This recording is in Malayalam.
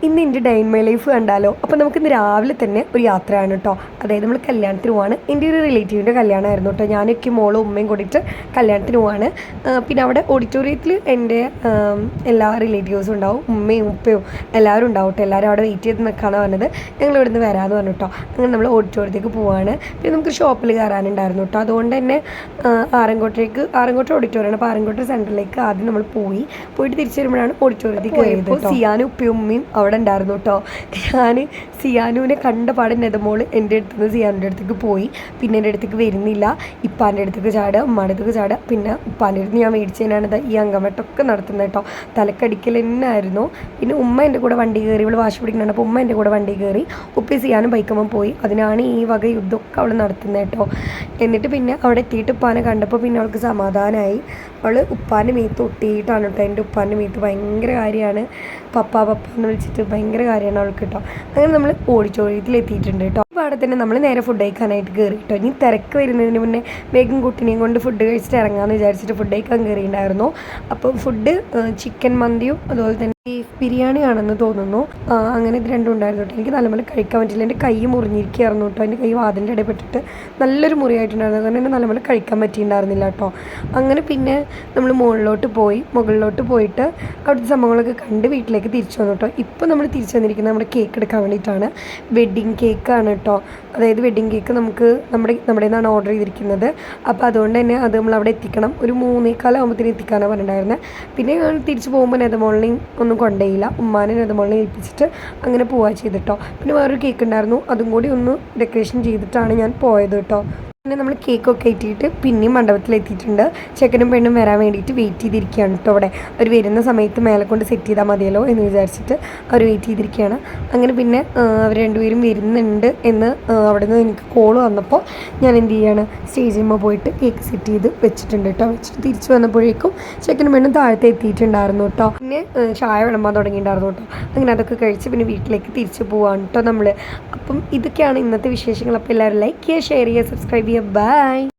ഇന്ന് എൻ്റെ ഡേ ഇൻ മൈ ലൈഫ് കണ്ടാലോ. അപ്പോൾ നമുക്കിന്ന് രാവിലെ തന്നെ ഒരു യാത്രയാണ് കേട്ടോ. അതായത് നമ്മൾ കല്യാണത്തിന് പോവാണ്. എൻ്റെ ഒരു റിലേറ്റീവിൻ്റെ കല്യാണമായിരുന്നു കേട്ടോ. ഞാനൊക്കെ മോളും ഉമ്മയും കൂടിയിട്ട് കല്യാണത്തിന് പോവാണ്. പിന്നെ അവിടെ ഓഡിറ്റോറിയത്തിൽ എൻ്റെ എല്ലാ റിലേറ്റീവ്സും ഉണ്ടാവും, ഉമ്മയും ഉപ്പയും എല്ലാവരും ഉണ്ടാവും കേട്ടോ. എല്ലാവരും അവിടെ വെയിറ്റ് ചെയ്ത് നിൽക്കാനാണ് പറഞ്ഞത്. ഞങ്ങൾ ഇവിടെ നിന്ന് വരാമെന്ന് പറഞ്ഞു കേട്ടോ. അങ്ങനെ നമ്മൾ ഓഡിറ്റോറിയത്തേക്ക് പോവാണ്. പിന്നെ നമുക്ക് ഷോപ്പിൽ കയറാനുണ്ടായിരുന്നു കേട്ടോ. അതുകൊണ്ട് തന്നെ ആറങ്കോട്ട ഓഡിറ്റോറിയമാണ്. അപ്പോൾ ആറങ്കോട്ട സെൻറ്ററിലേക്ക് ആദ്യം നമ്മൾ പോയിട്ട് തിരിച്ചു വരുമ്പോഴാണ് ഓഡിറ്റോറിയത്തിൽ കയറിയത്. സിയാനും ഉപ്പയും ഉമ്മയും അവിടെ ഉണ്ടായിരുന്നു കേട്ടോ. ഞാൻ സിയാനുവിനെ കണ്ട പാടെ നെതമോൾ എൻ്റെ അടുത്ത് നിന്ന് സിയാനുൻ്റെ അടുത്തേക്ക് പോയി. പിന്നെ എൻ്റെ അടുത്തേക്ക് വരുന്നില്ല. ഇപ്പാൻ്റെ അടുത്തേക്ക് ചാടുക, ഉമ്മാൻ്റെ അടുത്തേക്ക് ചാടുക. പിന്നെ ഉപ്പാൻ്റെ അടുത്ത് ഞാൻ മേടിച്ചതിനാണ് ഈ അങ്കമട്ടൊക്കെ നടത്തുന്നത് കേട്ടോ. തലക്കടിക്കൽ തന്നെ ആയിരുന്നു. പിന്നെ ഉമ്മ എൻ്റെ കൂടെ വണ്ടി കയറി, ഇവൾ വാശി പിടിക്കുന്നുണ്ട്. അപ്പോൾ ഉമ്മ എൻ്റെ കൂടെ വണ്ടി കയറി, ഉപ്പി സിയാനും ബൈക്കുമ്പോൾ പോയി. അതിനാണ് ഈ വക യുദ്ധമൊക്കെ അവൾ നടത്തുന്നത് കേട്ടോ. എന്നിട്ട് പിന്നെ അവിടെ എത്തിയിട്ട് ഉപ്പാനെ കണ്ടപ്പോൾ പിന്നെ അവൾക്ക് സമാധാനമായി. അവൾ ഉപ്പാൻ്റെ മീത്ത് ഒട്ടിയിട്ടാണ് കേട്ടോ. എൻ്റെ ഉപ്പാൻ്റെ മീത്ത് ഭയങ്കര കാര്യമാണ്. പപ്പ എന്ന് വിളിച്ചിട്ട് ഭയങ്കര കാര്യമാണ് അവൾക്ക് കേട്ടോ. അങ്ങനെ നമ്മൾ ഓഡിറ്റോറിയത്തിൽ എത്തിയിട്ടുണ്ട് കേട്ടോ. അപ്പോൾ അവിടെ തന്നെ നമ്മൾ നേരെ ഫുഡ് കഴിക്കാനായിട്ട് കയറി കേട്ടോ. ഇനി തിരക്ക് വരുന്നതിന് മുന്നേ വേഗം കുട്ടിനെയും കൊണ്ട് ഫുഡ് കഴിച്ചിട്ട് ഇറങ്ങാമെന്ന് വിചാരിച്ചിട്ട് ഫുഡ് കഴിക്കാൻ കയറിയിട്ടുണ്ടായിരുന്നു. അപ്പോൾ ഫുഡ് ചിക്കൻ മന്തിയും അതുപോലെ തന്നെ ബീഫ് ബിരിയാണി ആണെന്ന് തോന്നുന്നു. അങ്ങനെ ഇത് രണ്ടും ഉണ്ടായിരുന്നു കേട്ടോ. എനിക്ക് നല്ലപോലെ കഴിക്കാൻ പറ്റില്ല. എൻ്റെ കൈ മുറിഞ്ഞിരിക്കുകയായിരുന്നു കേട്ടോ. എൻ്റെ കൈ വാതിൻ്റെ ഇടയിൽ പെട്ടിട്ട് നല്ലൊരു മുറിയായിട്ടുണ്ടായിരുന്നു. അതുകൊണ്ട് തന്നെ നല്ലപോലെ കഴിക്കാൻ പറ്റിയിട്ടുണ്ടായിരുന്നില്ല കേട്ടോ. അങ്ങനെ പിന്നെ നമ്മൾ മുകളിലോട്ട് പോയിട്ട് അവിടുത്തെ സംഭവങ്ങളൊക്കെ കണ്ട് വീട്ടിലേക്ക് തിരിച്ചു വന്നു കേട്ടോ. ഇപ്പോൾ നമ്മൾ തിരിച്ചു വന്നിരിക്കുന്നത് നമ്മുടെ കേക്ക് എടുക്കാൻ വേണ്ടിയിട്ടാണ്. വെഡ്ഡിങ് കേക്കാണ് കേട്ടോ. അതായത് വെഡ്ഡിങ് കേക്ക് നമ്മുടെ നിന്നാണ് ഓർഡർ ചെയ്തിരിക്കുന്നത്. അപ്പോൾ അതുകൊണ്ട് തന്നെ അത് നമ്മൾ അവിടെ എത്തിക്കണം. ഒരു 3:15 ആകുമ്പോഴത്തേനും എത്തിക്കാനാണ് പറഞ്ഞിട്ടുണ്ടായിരുന്നത്. പിന്നെ ഞങ്ങൾ തിരിച്ച് പോകുമ്പോൾ നെതമോളിനെയും ഒന്നും കൊണ്ടുപോയില്ല. ഉമ്മാനെ നെതമോളിനെ ഏൽപ്പിച്ചിട്ട് അങ്ങനെ പോവുക ചെയ്തിട്ടോ. പിന്നെ വേറൊരു കേക്ക് ഉണ്ടായിരുന്നു, അതും കൂടി ഒന്ന് ഡെക്കറേഷൻ ചെയ്തിട്ടാണ് ഞാൻ പോയത് കേട്ടോ. പിന്നെ നമ്മൾ കേക്കൊക്കെ എത്തിയിട്ട് പിന്നെയും മണ്ഡപത്തിലെത്തിയിട്ടുണ്ട്. ചെക്കനും പെണ്ണും വരാൻ വേണ്ടിയിട്ട് വെയിറ്റ് ചെയ്തിരിക്കുകയാണ് കേട്ടോ. അവിടെ അവർ വരുന്ന സമയത്ത് മേലെ കൊണ്ട് സെറ്റ് ചെയ്താൽ മതിയല്ലോ എന്ന് വിചാരിച്ചിട്ട് അവർ വെയിറ്റ് ചെയ്തിരിക്കുകയാണ്. അങ്ങനെ പിന്നെ അവർ രണ്ടുപേരും വരുന്നുണ്ട് എന്ന് അവിടെ നിന്ന് എനിക്ക് കോൾ വന്നപ്പോൾ ഞാൻ എന്ത് ചെയ്യാണ്, സ്റ്റേജിന്മേൽ പോയിട്ട് കേക്ക് സെറ്റ് ചെയ്ത് വെച്ചിട്ടുണ്ട് കേട്ടോ. വെച്ചിട്ട് തിരിച്ച് വന്നപ്പോഴേക്കും ചെക്കനും പെണ്ണും താഴത്തെ എത്തിയിട്ടുണ്ടായിരുന്നു കേട്ടോ. പിന്നെ ചായ വിളമ്പാൻ തുടങ്ങിയിട്ടുണ്ടായിരുന്നു കേട്ടോ. അങ്ങനെ അതൊക്കെ കഴിച്ച് പിന്നെ വീട്ടിലേക്ക് തിരിച്ച് പോവാണ് കേട്ടോ നമ്മൾ. അപ്പം ഇതൊക്കെയാണ് ഇന്നത്തെ വിശേഷങ്ങൾ. അപ്പോൾ എല്ലാവരും ലൈക്ക് ചെയ്യുക, ഷെയർ ചെയ്യുക, സബ്സ്ക്രൈബ് ചെയ്യുക. Bye.